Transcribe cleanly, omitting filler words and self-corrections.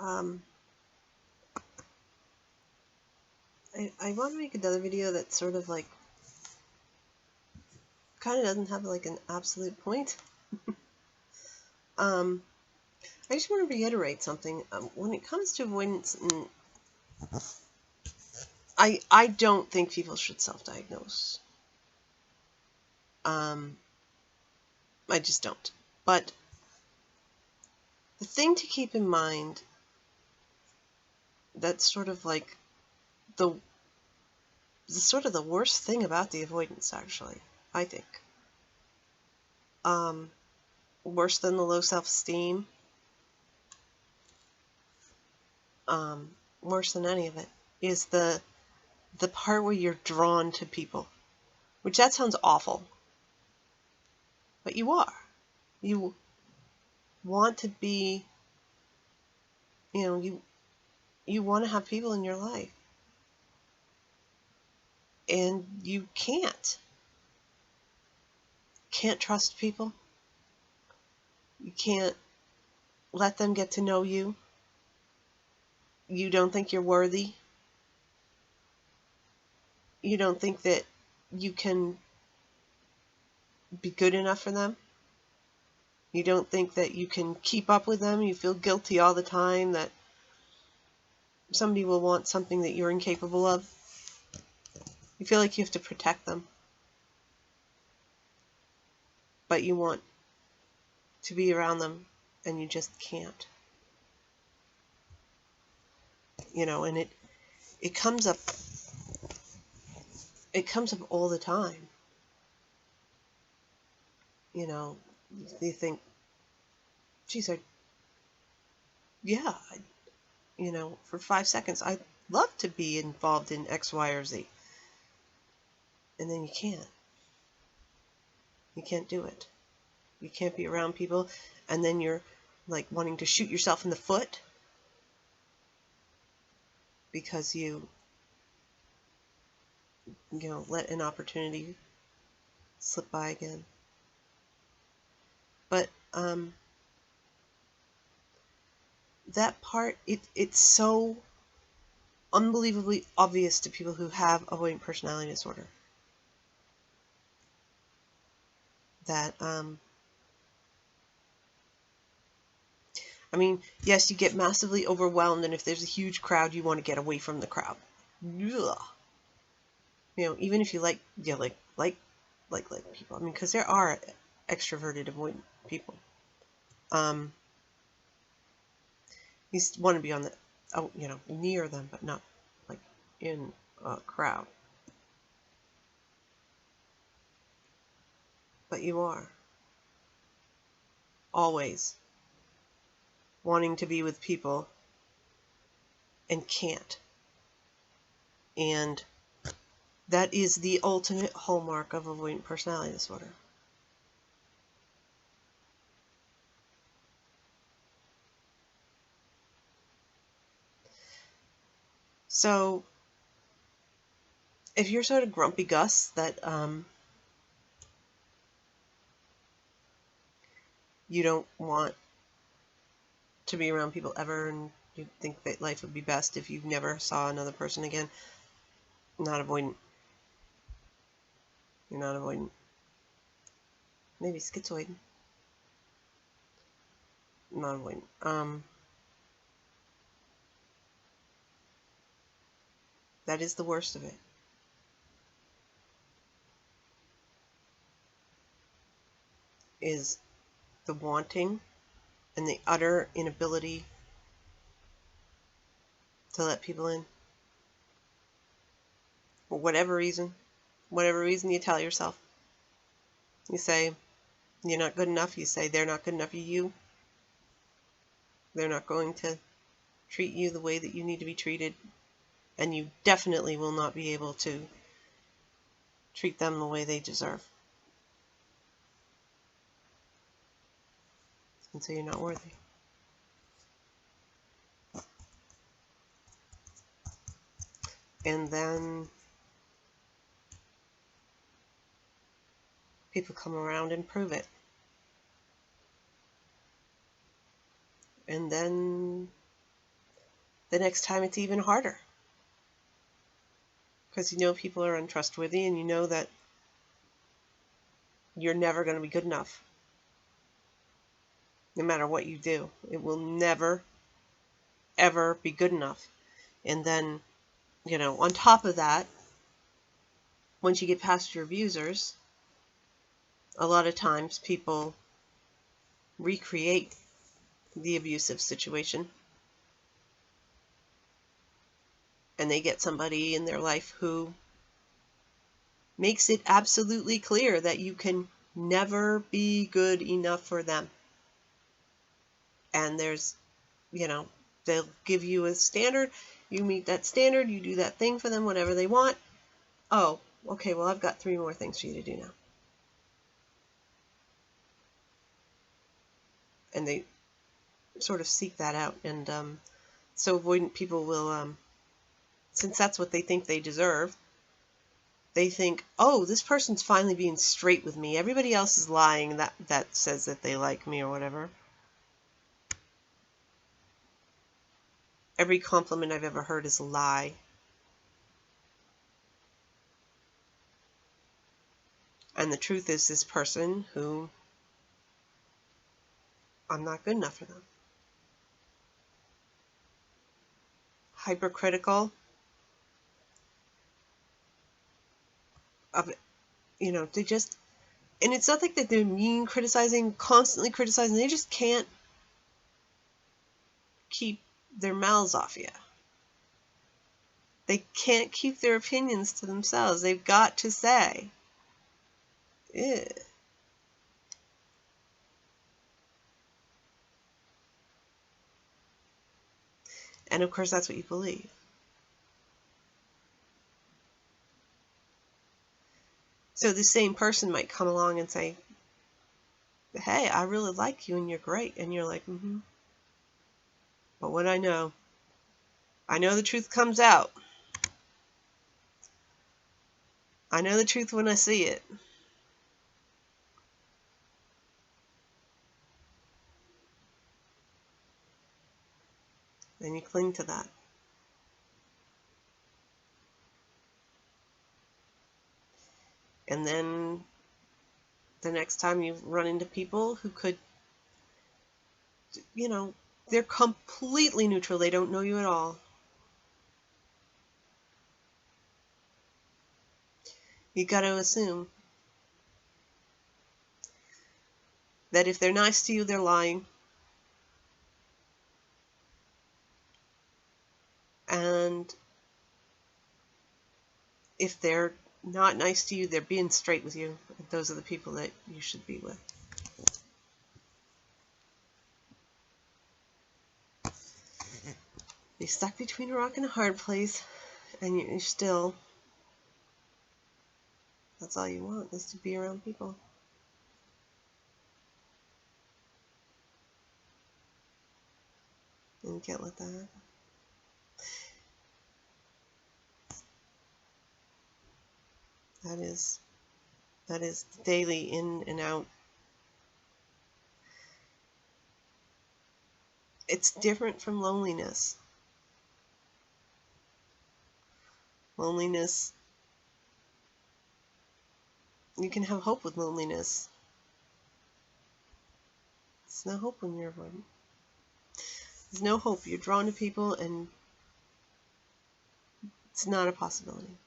Um, I want to make another video that's sort of like, kind of doesn't have like an absolute point. I just want to reiterate something. When it comes to avoidance, I don't think people should self-diagnose. I just don't. But the thing to keep in mind that's sort of like the sort of the worst thing about the avoidance, actually, I think. Worse than the low self-esteem, worse than any of it, is the part where you're drawn to people. Which, that sounds awful. But you are. You want to be, you want to have people in your life. And you can't trust people. You can't let them get to know you. You don't think you're worthy. You don't think that you can be good enough for them. You don't think that you can keep up with them. You feel guilty all the time that somebody will want something that you're incapable of. You feel like you have to protect them. But you want to be around them and you just can't. And it comes up all the time. You think, geez, for 5 seconds, I'd love to be involved in X, Y, or Z. And then you can't. You can't do it. You can't be around people, and then you're like wanting to shoot yourself in the foot because you let an opportunity slip by again. But that part, it's so unbelievably obvious to people who have avoidant personality disorder that yes, you get massively overwhelmed, and if there's a huge crowd, you want to get away from the crowd. Ugh. Even if you like people. Because there are extroverted avoidant people. You want to be on the, near them, but not like in a crowd. But you are always wanting to be with people and can't. And that is the ultimate hallmark of avoidant personality disorder. So, if you're sort of grumpy Gus that you don't want to be around people ever, and you think that life would be best if you never saw another person again, not avoidant. You're not avoidant. Maybe schizoid. Not avoidant. That is the worst of it. Is the wanting and the utter inability to let people in. For whatever reason you tell yourself. You say, you're not good enough. You say, they're not good enough for you. They're not going to treat you the way that you need to be treated. And you definitely will not be able to treat them the way they deserve. And so you're not worthy. And then people come around and prove it. And then the next time it's even harder. Because you know people are untrustworthy, and you know that you're never going to be good enough. No matter what you do, it will never, ever be good enough. And then, on top of that, once you get past your abusers, a lot of times people recreate the abusive situation, and they get somebody in their life who makes it absolutely clear that you can never be good enough for them. And there's, they'll give you a standard, you meet that standard, you do that thing for them, whatever they want. Oh, okay, well, I've got 3 more things for you to do now. And they sort of seek that out. And so avoidant people will, since that's what they think they deserve, they think, oh, this person's finally being straight with me. Everybody else is lying that says that they like me or whatever. Every compliment I've ever heard is a lie. And the truth is, this person who I'm not good enough for them. Hypercritical of it, they just, and it's not like that they're mean, criticizing, constantly criticizing. They just can't keep their mouths off you. They can't keep their opinions to themselves. They've got to say, ew. And of course, that's what you believe. So the same person might come along and say, hey, I really like you and you're great. And you're like, mm-hmm. But what I know the truth comes out. I know the truth when I see it. And you cling to that. And then the next time you run into people who could, they're completely neutral. They don't know you at all. You got to assume that if they're nice to you, they're lying. And if they're not nice to you, they're being straight with you. Those are the people that you should be with. You're stuck between a rock and a hard place, and you're still, that's all you want, is to be around people. And you can't let that happen. That is daily in and out. It's different from loneliness. Loneliness, you can have hope with loneliness. There's no hope when you're avoidant. There's no hope. You're drawn to people, and it's not a possibility.